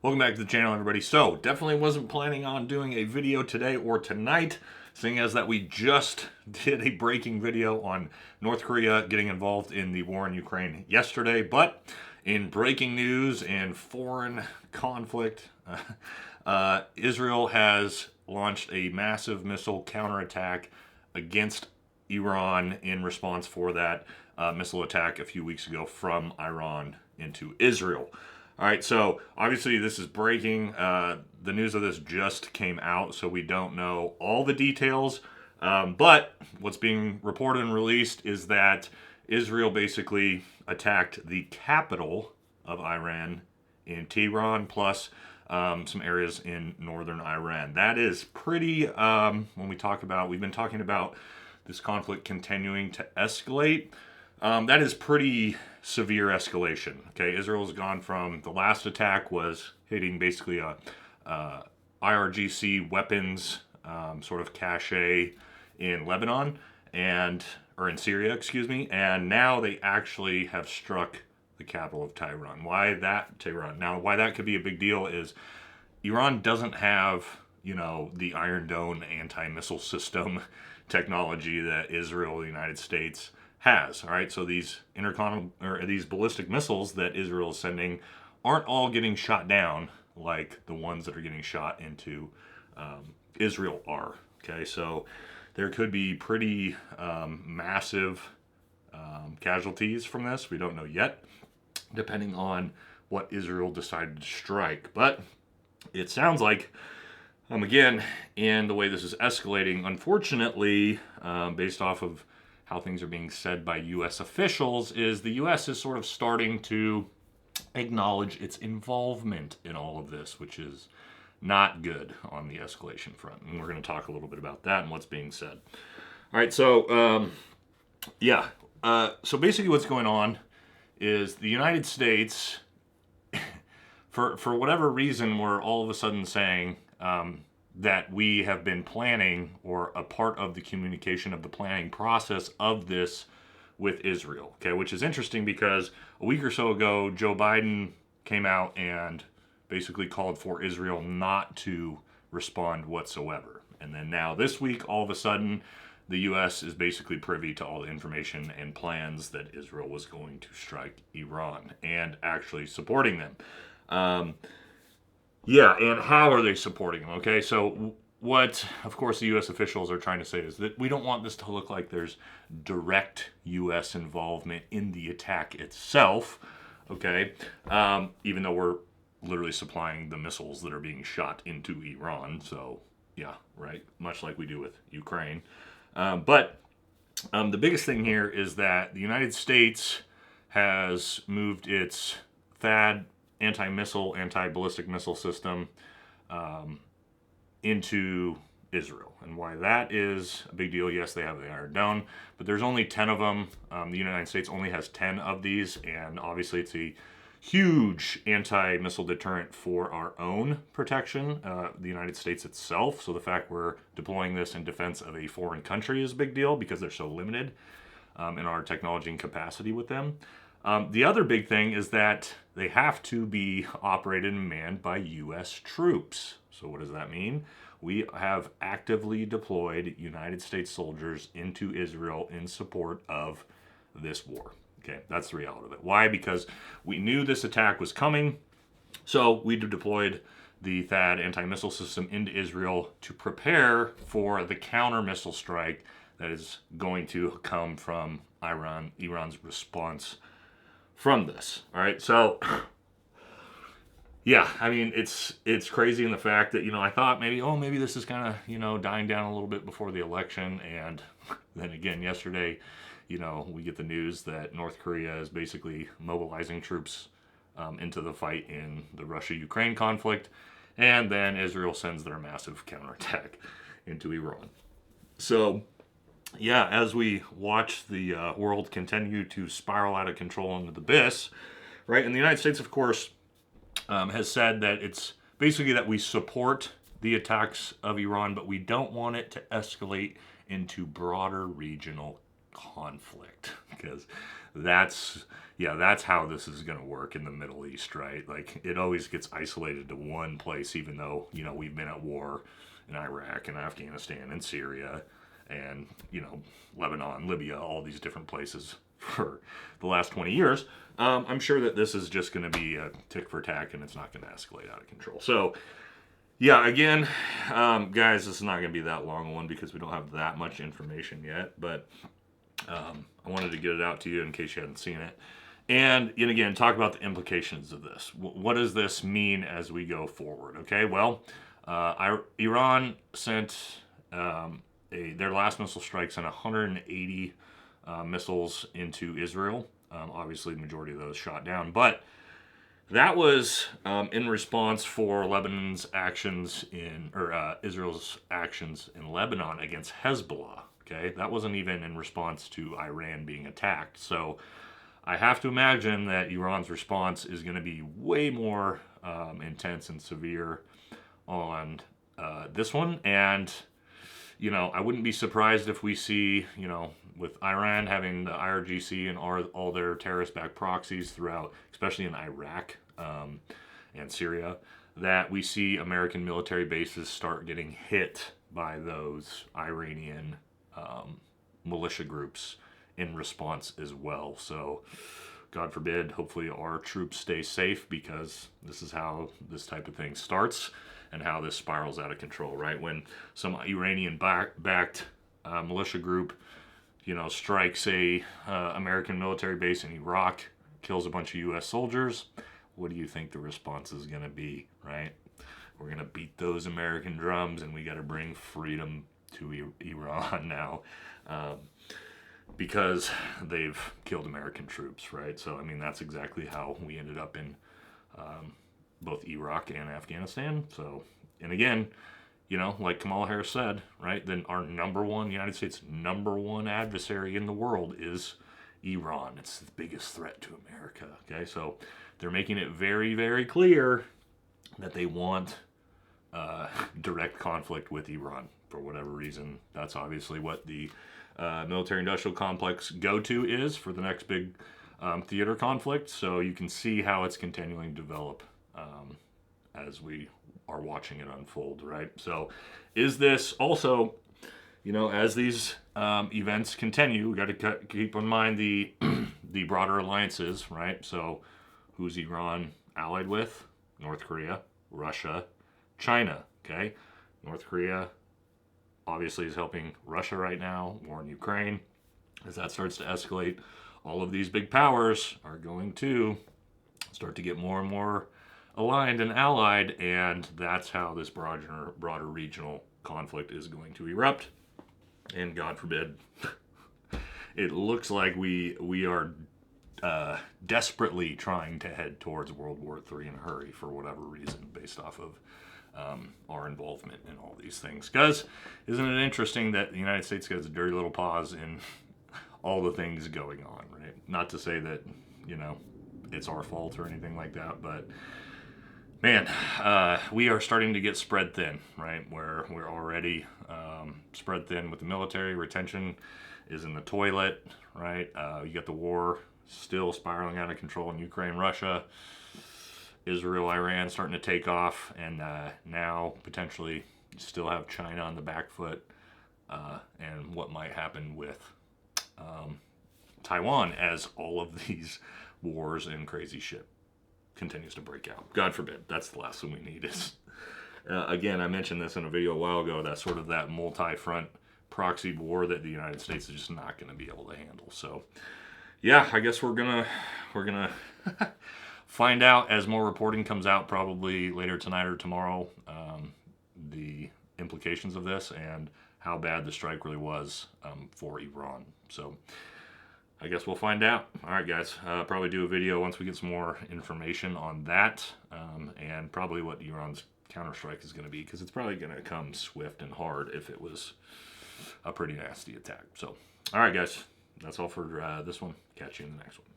Welcome back to the channel, everybody. So, definitely wasn't planning on doing a video today or tonight, seeing as that we just did a breaking video on North Korea getting involved in the war in Ukraine yesterday. But in breaking news and foreign conflict, Israel has launched a massive missile counterattack against Iran in response for that missile attack a few weeks ago from Iran into Israel. All right, so obviously this is breaking. The news of this just came out, so we don't know all the details. But what's being reported and released is that Israel basically attacked the capital of Iran in Tehran, plus some areas in northern Iran. That is pretty, when we talk about, we've been talking about this conflict continuing to escalate. That is pretty severe escalation. Okay, Israel's gone from the last attack was hitting basically a IRGC weapons sort of cache in Lebanon or in Syria, excuse me, and now they actually have struck the capital of Tehran. Why Tehran? Now, why that could be a big deal is Iran doesn't have, the Iron Dome anti-missile system technology that Israel, the United States, has. All right, so these these ballistic missiles that Israel is sending aren't all getting shot down like the ones that are getting shot into Israel are. Okay, so there could be pretty massive casualties from this. We don't know yet, depending on what Israel decided to strike. But it sounds like, again, in the way this is escalating, unfortunately, based off of how things are being said by U.S. officials, is the U.S. is sort of starting to acknowledge its involvement in all of this, which is not good on the escalation front. And we're going to talk a little bit about that and what's being said. All right, so, so basically what's going on is the United States, for whatever reason, we're all of a sudden saying that we have been planning or a part of the communication of the planning process of this with Israel, okay, which is interesting because a week or so ago, Joe Biden came out and basically called for Israel not to respond whatsoever. And then now this week, all of a sudden, the U.S. is basically privy to all the information and plans that Israel was going to strike Iran and actually supporting them. And how are they supporting them? Okay, so what, of course, the U.S. officials are trying to say is that we don't want this to look like there's direct U.S. involvement in the attack itself, okay, even though we're literally supplying the missiles that are being shot into Iran. So, yeah, right, much like we do with Ukraine. But the biggest thing here is that the United States has moved its THAAD anti-missile, anti-ballistic missile system into Israel. And why that is a big deal, yes, they have the Iron Dome, but there's only 10 of them. The United States only has 10 of these, and obviously it's a huge anti-missile deterrent for our own protection, the United States itself. So the fact we're deploying this in defense of a foreign country is a big deal because they're so limited in our technology and capacity with them. The other big thing is that they have to be operated and manned by U.S. troops. So what does that mean? We have actively deployed United States soldiers into Israel in support of this war. Okay, that's the reality of it. Why? Because we knew this attack was coming, so we deployed the THAAD anti-missile system into Israel to prepare for the counter-missile strike that is going to come from Iran's response from this. All right, so yeah, I mean, it's crazy in the fact that, I thought maybe this is kind of, dying down a little bit before the election. And then again, yesterday, we get the news that North Korea is basically mobilizing troops into the fight in the Russia-Ukraine conflict. And then Israel sends their massive counterattack into Iran. So, yeah, as we watch the world continue to spiral out of control into the abyss, right? And the United States, of course, has said that it's basically that we support the attacks of Iran, but we don't want it to escalate into broader regional conflict, because that's how this is going to work in the Middle East, right? Like, it always gets isolated to one place, even though, we've been at war in Iraq and Afghanistan and Syria and, Lebanon, Libya, all these different places for the last 20 years. I'm sure that this is just going to be a tick for tack, and it's not going to escalate out of control. So, yeah, again, guys, this is not going to be that long one because we don't have that much information yet, but I wanted to get it out to you in case you hadn't seen it. And again, talk about the implications of this. What does this mean as we go forward? Okay, well, Iran sent their last missile strike sent 180 missiles into Israel. Obviously, the majority of those shot down, but that was in response for Lebanon's actions Israel's actions in Lebanon against Hezbollah. Okay, that wasn't even in response to Iran being attacked. So I have to imagine that Iran's response is going to be way more intense and severe on this one. And, I wouldn't be surprised if we see, with Iran having the IRGC and all their terrorist-backed proxies throughout, especially in Iraq and Syria, that we see American military bases start getting hit by those Iranian militia groups in response as well. So, God forbid, hopefully our troops stay safe, because this is how this type of thing starts and how this spirals out of control, right? When some Iranian-backed militia group, strikes a American military base in Iraq, kills a bunch of U.S. soldiers, what do you think the response is going to be, right? We're going to beat those American drums, and we got to bring freedom to Iran now. Because they've killed American troops, right? So, that's exactly how we ended up in both Iraq and Afghanistan. So, and again, like Kamala Harris said, right, then our United States' number one adversary in the world is Iran. It's the biggest threat to America, okay? So they're making it very, very clear that they want direct conflict with Iran for whatever reason. That's obviously what the military-industrial complex go-to is for the next big theater conflict. So you can see how it's continuing to develop as we are watching it unfold, right? So is this also, as these events continue, we got to keep in mind the the broader alliances, right? So who's Iran allied with? North Korea, Russia, China, okay? North Korea obviously is helping Russia right now, war in Ukraine. As that starts to escalate, all of these big powers are going to start to get more and more aligned and allied, and that's how this broader regional conflict is going to erupt. And God forbid, it looks like we are desperately trying to head towards World War III in a hurry for whatever reason, based off of our involvement in all these things. Guys, isn't it interesting that the United States has a dirty little paws in all the things going on, right? Not to say that, it's our fault or anything like that, but man, we are starting to get spread thin, right? Where we're already spread thin with the military. Retention is in the toilet, right? You got the war still spiraling out of control in Ukraine, Russia, Israel, Iran starting to take off, and now potentially still have China on the back foot, and what might happen with Taiwan as all of these wars and crazy shit continues to break out. God forbid. That's the last thing we need is, again, I mentioned this in a video a while ago, that multi-front proxy war that the United States is just not going to be able to handle. So, yeah, I guess we're gonna find out as more reporting comes out, probably later tonight or tomorrow, the implications of this and how bad the strike really was for Iran. So I guess we'll find out. All right, guys. Probably do a video once we get some more information on that, and probably what Iran's counterstrike is going to be, because it's probably going to come swift and hard if it was a pretty nasty attack. So, all right, guys. That's all for this one. Catch you in the next one.